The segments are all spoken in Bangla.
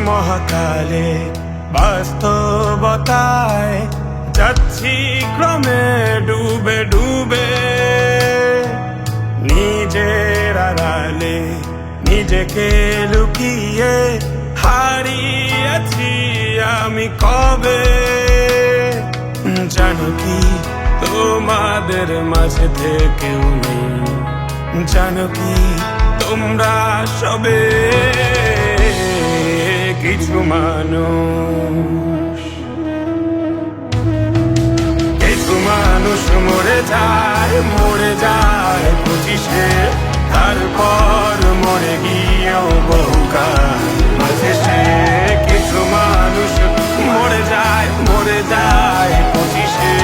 মহাকালে বাস্তবতায় যাচ্ছি ক্রমে ডুবে ডুবে, নিজের আড়ালে নিজেকে লুকিয়ে হারিয়েছি আমি কবে। জানো কি তোমাদের মাঝে থেকেও নেই, জানো কি তোমরা সবে কিছু মানুষ, কিছু মানুষ মরে যায় 25-এ, তারপর মরে গিয়েও বহুকাল মাঝে সে। কিছু মানুষ মরে যায় 25-এ,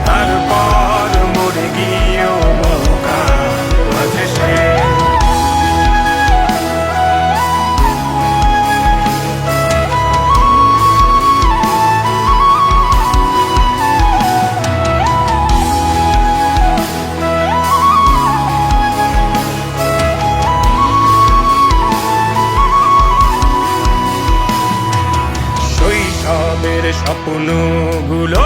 তারপর মরে গিয়েও বহুকাল মাঝে সে। স্বপ্নগুলো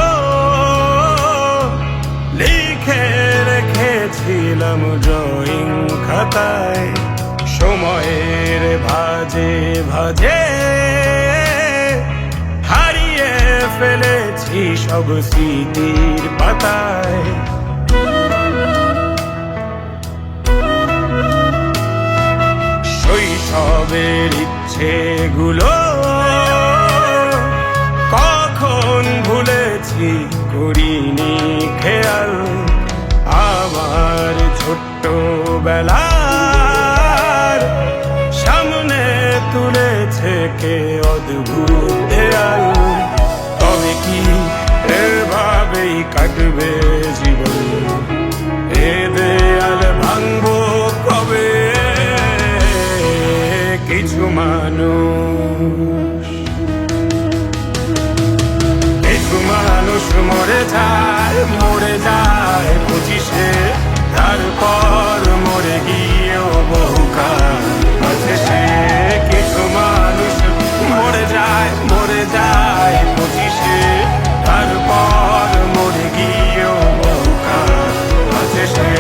লিখে রেখেছিলাম ড্রয়িং খাতায়, সময়ের ভাজে ভাজে হারিয়ে ফেলেছি সব স্মৃতির পাতায়। শৈশবের ইচ্ছেগুলো কখন ভুলেছি করিনি খেয়াল, আমার ছোট্ট বেলার সামনে তুলেছে কে অদ্ভুত দেয়াল। তবে কি এভাবেই কাটবে জীবন, এ দেয়াল ভাঙবো কবে? কিছু মানুষ, মানুষ মরে যায় 25-এ, তারপর মরে গিয়েও বহুকাল মাঝে সে। কিছু মানুষ মরে যায় 25-এ, তারপর মরে গিয়েও বহুকাল মাঝে সে।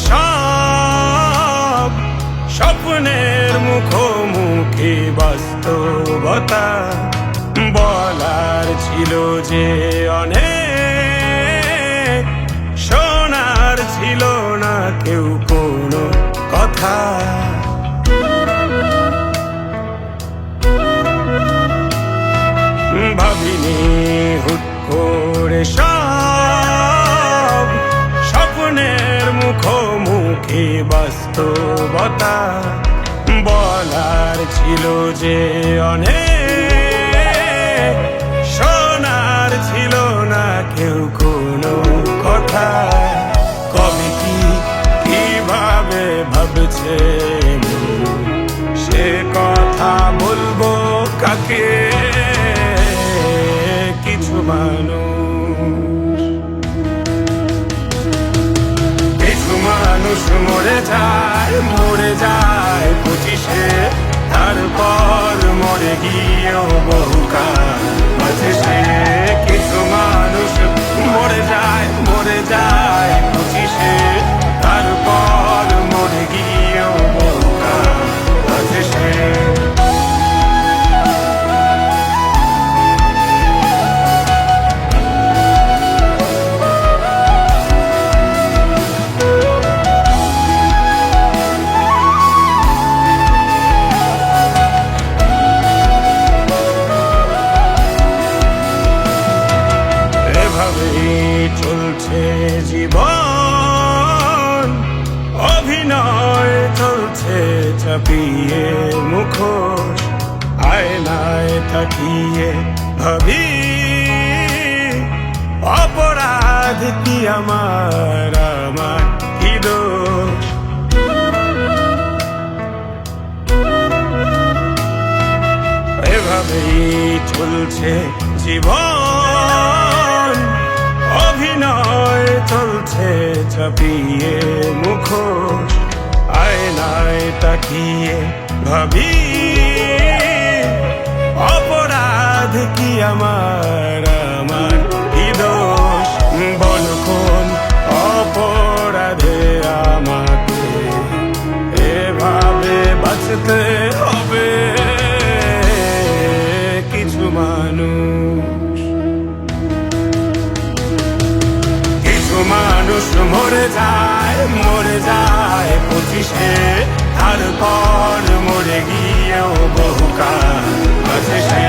সব স্বপ্নের মুখোমুখি বাস্তবতা, বলার ছিল যে অনেক, শোনার ছিল না কেউ কোনো কথা। ভাবিনি হুট করে সব স্বপ্নের মুখোমুখি বাস্তবতা, বলার ছিল যে অনেক, শোনার ছিল না কেউ কোনো কথা। কবে কি কিভাবে ভাবছে সে কথা বলবো কাকে? কিছু মানুষ, কিছু মানুষ মরে যায় 25-এ, তারপর মরে গিয়েও বহুকাল মাঝে সে। কিছু মানুষ মরে যায় 25-এ, তারপর মরে গিয়েও বহুকাল মাঝে সে। চাপিয়ে মুখোশ আয়নায় তাকিয়ে ভাবি অপরাধ কি আমার কি দোষ। এভাবেই চলছে জীবন, অভিনয় চলছে চাপিয়ে মুখোশ আয়নায় তাকিয়ে ভাবি অপরাধ কি আমার কি দোষ। বল কোন অপরাধে আমাকে এভাবে বাঁচতে হবে। কিছু মানুষ মরে যায় 25-এ, তারপর মরে গিয়েও বহুকাল আছে সে।